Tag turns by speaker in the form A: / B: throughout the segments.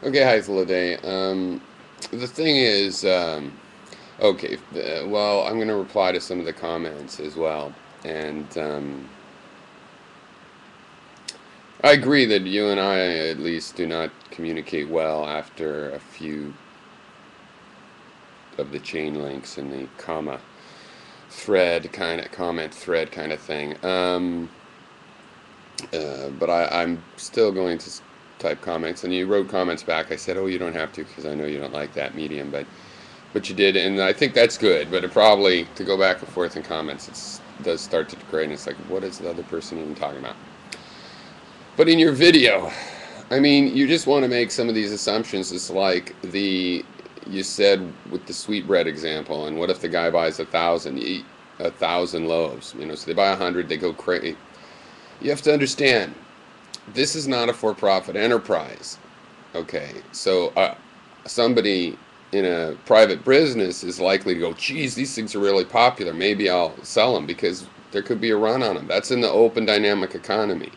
A: Okay, hi, Zlade. The thing is, okay, well, I'm going to reply to some of the comments as well. And I agree that you and I, at least, do not communicate well after a few of the chain links and the comma thread kind of comment thread kind of thing. But I'm still going to type comments, and you wrote comments back. I said, "Oh, you don't have to because I know you don't like that medium," but you did, and I think that's good. But it probably to go back and forth in comments, it does start to degrade, and it's like, what is the other person even talking about? But in your video, I mean, you just want to make some of these assumptions. It's like the you said with the sweetbread example, and what if the guy buys 1,000, eat 1,000 loaves? So they buy 100, they go crazy. You have to understand, this is not a for-profit enterprise. Okay, so somebody in a private business is likely to go, geez, these things are really popular. Maybe I'll sell them because there could be a run on them. That's in the open dynamic economy.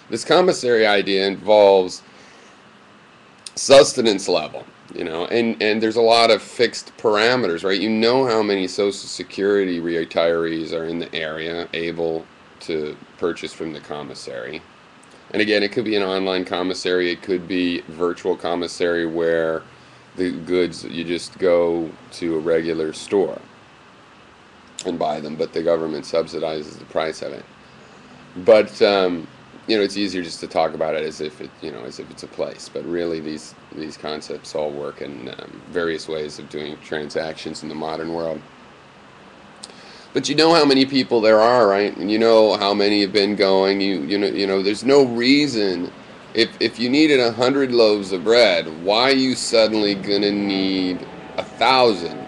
A: This commissary idea involves sustenance level, and there's a lot of fixed parameters, right? You know how many Social Security retirees are in the area able to purchase from the commissary. And again, it could be an online commissary, it could be virtual commissary where the goods you just go to a regular store and buy them, but the government subsidizes the price of it. But it's easier just to talk about it as if it's a place. But really, these concepts all work in various ways of doing transactions in the modern world. But you know how many people there are, right? And you know how many have been going. You know. There's no reason if you needed 100 loaves of bread, why are you suddenly gonna need 1,000?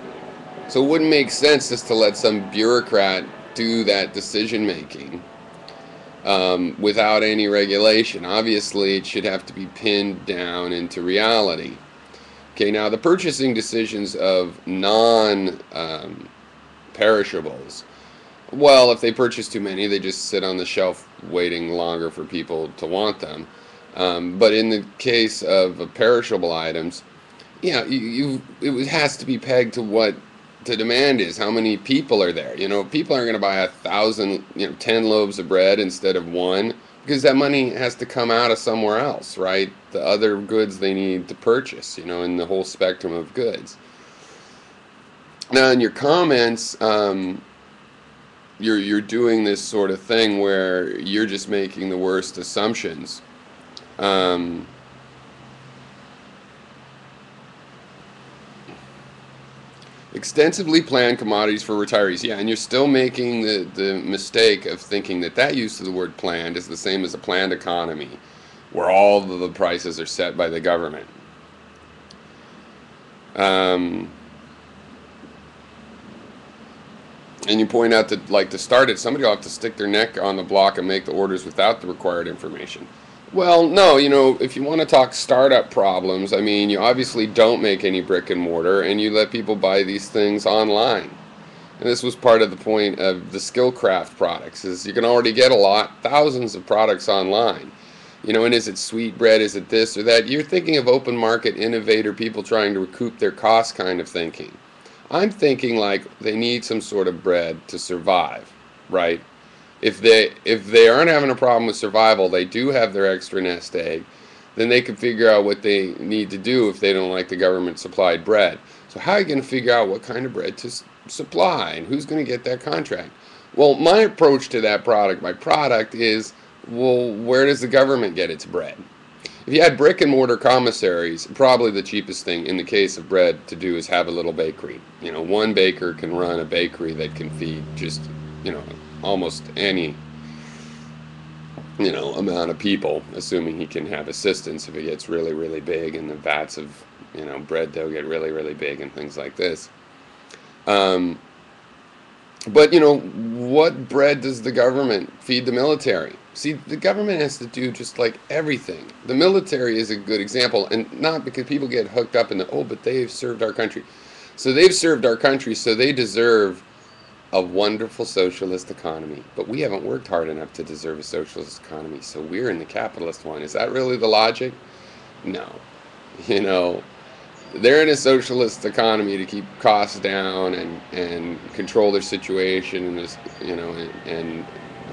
A: So it wouldn't make sense just to let some bureaucrat do that decision making without any regulation. Obviously, it should have to be pinned down into reality. Okay, now the purchasing decisions of non perishables. Well, if they purchase too many, they just sit on the shelf waiting longer for people to want them. But in the case of perishable items, yeah, it has to be pegged to what the demand is. How many people are there? People aren't going to buy 1,000, 10 loaves of bread instead of one because that money has to come out of somewhere else, right? The other goods they need to purchase, in the whole spectrum of goods. Now, in your comments, you're doing this sort of thing where you're just making the worst assumptions. Um, Extensively planned commodities for retirees. Yeah, and you're still making the mistake of thinking that use of the word planned is the same as a planned economy, where all of the prices are set by the government. Um, and you point out that, like, to start it, somebody will have to stick their neck on the block and make the orders without the required information. Well, no, if you want to talk startup problems, I mean, you obviously don't make any brick and mortar and you let people buy these things online. And this was part of the point of the Skillcraft products, is you can already get thousands of products online. And is it sweetbread, is it this or that? You're thinking of open market innovator people trying to recoup their costs kind of thinking. I'm thinking like they need some sort of bread to survive, right? If they aren't having a problem with survival, they do have their extra nest egg, then they can figure out what they need to do if they don't like the government supplied bread. So how are you going to figure out what kind of bread to supply and who's going to get that contract? Well, my approach to that product, my product is, well, where does the government get its bread? If you had brick and mortar commissaries, probably the cheapest thing in the case of bread to do is have a little bakery. One baker can run a bakery that can feed just, you know, almost any, amount of people, assuming he can have assistance if it gets really, really big and the vats of, bread dough get really, really big and things like this. Um, but, what bread does the government feed the military? See, the government has to do just like everything. The military is a good example, and not because people get hooked up in but they've served our country. So they've served our country, so they deserve a wonderful socialist economy. But we haven't worked hard enough to deserve a socialist economy, so we're in the capitalist one. Is that really the logic? No. You know, they're in a socialist economy to keep costs down and control their situation and just, and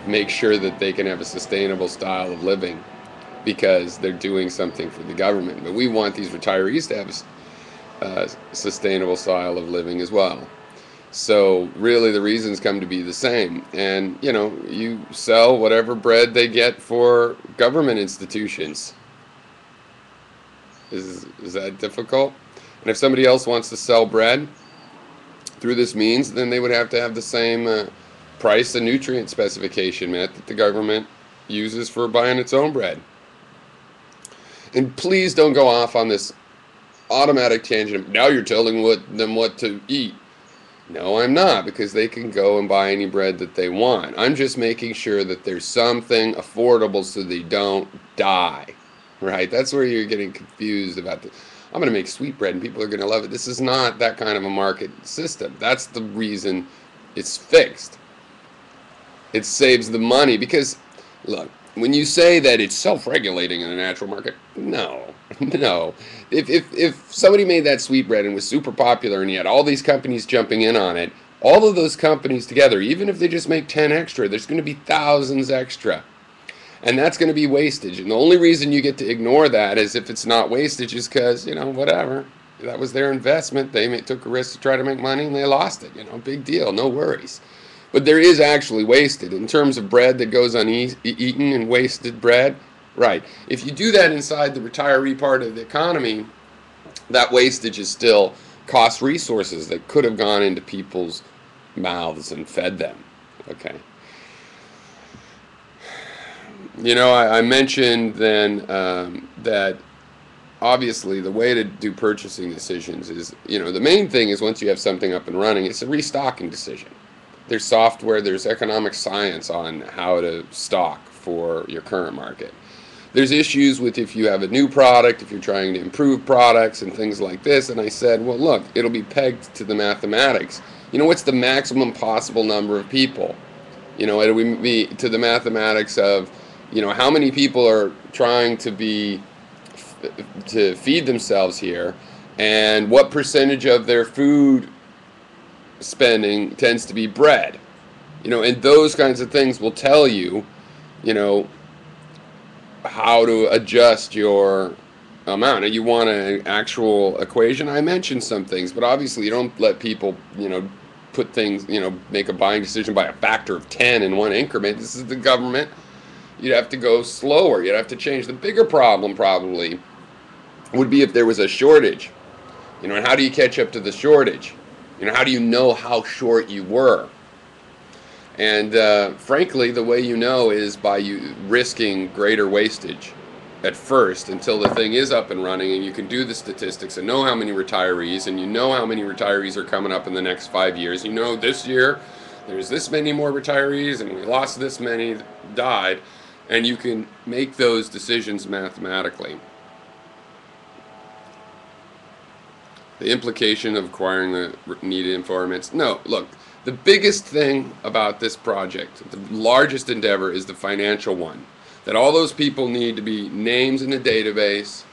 A: make sure that they can have a sustainable style of living because they're doing something for the government. But we want these retirees to have a sustainable style of living as well. So really the reasons come to be the same. And, you sell whatever bread they get for government institutions. Is that difficult? And if somebody else wants to sell bread through this means, then they would have to have the same price and nutrient specification met that the government uses for buying its own bread. And please don't go off on this automatic tangent. Now you're telling them what to eat. No, I'm not, because they can go and buy any bread that they want. I'm just making sure that there's something affordable so they don't die. Right? That's where you're getting confused about this. I'm going to make sweet bread and people are going to love it. This is not that kind of a market system. That's the reason it's fixed. It saves the money because, look, when you say that it's self-regulating in a natural market, no, no. If somebody made that sweet bread and was super popular and you had all these companies jumping in on it, all of those companies together, even if they just make 10 extra, there's going to be thousands extra. And that's going to be wastage. And the only reason you get to ignore that is if it's not wastage is because, whatever. That was their investment. They took a risk to try to make money and they lost it. Big deal. No worries. But there is actually wasted. In terms of bread that goes uneaten and wasted bread, right. If you do that inside the retiree part of the economy, that wastage is still cost resources that could have gone into people's mouths and fed them. Okay. I mentioned then that obviously the way to do purchasing decisions is, the main thing is once you have something up and running, it's a restocking decision. There's software, there's economic science on how to stock for your current market. There's issues with if you have a new product, if you're trying to improve products and things like this. And I said, well, look, it'll be pegged to the mathematics. What's the maximum possible number of people? It'll be to the mathematics of, how many people are trying to feed themselves here, and what percentage of their food spending tends to be bread. And those kinds of things will tell you, how to adjust your amount. Now, you want an actual equation? I mentioned some things, but obviously you don't let people, put things, make a buying decision by a factor of 10 in one increment. This is the government. You'd have to go slower. You'd have to change. The bigger problem probably would be if there was a shortage. And how do you catch up to the shortage? How do you know how short you were? And frankly, the way you know is by you risking greater wastage at first until the thing is up and running and you can do the statistics and know how many retirees, and you know how many retirees are coming up in the next 5 years. This year there's this many more retirees and we lost this many died, and you can make those decisions mathematically. The implication of acquiring the needed informants. No, look, the biggest thing about this project, the largest endeavor, is the financial one. That all those people need to be names in a database.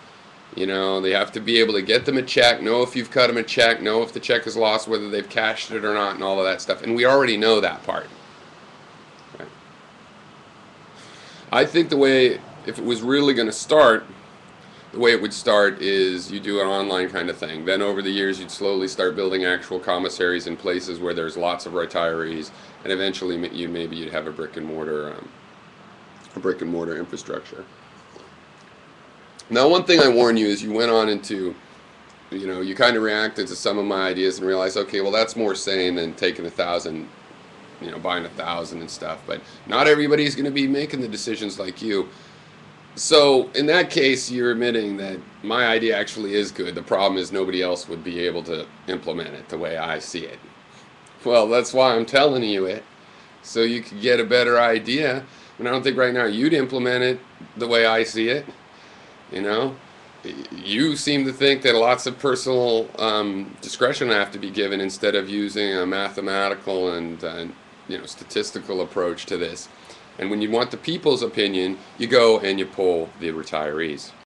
A: They have to be able to get them a check, know if you've cut them a check, know if the check is lost, whether they've cashed it or not, and all of that stuff. And we already know that part. Okay. I think if it was really going to start, the way it would start is you do an online kind of thing. Then over the years you'd slowly start building actual commissaries in places where there's lots of retirees, and eventually you'd have a brick and mortar infrastructure. Now, one thing I warn you is you went on into, you kind of reacted to some of my ideas and realized, okay, well that's more sane than taking 1,000, buying 1,000 and stuff. But not everybody's going to be making the decisions like you. So in that case, you're admitting that my idea actually is good. The problem is nobody else would be able to implement it the way I see it. Well, that's why I'm telling you it, so you could get a better idea. And I don't think right now you'd implement it the way I see it. You seem to think that lots of personal discretion have to be given instead of using a mathematical and statistical approach to this. And when you want the people's opinion, you go and you poll the retirees.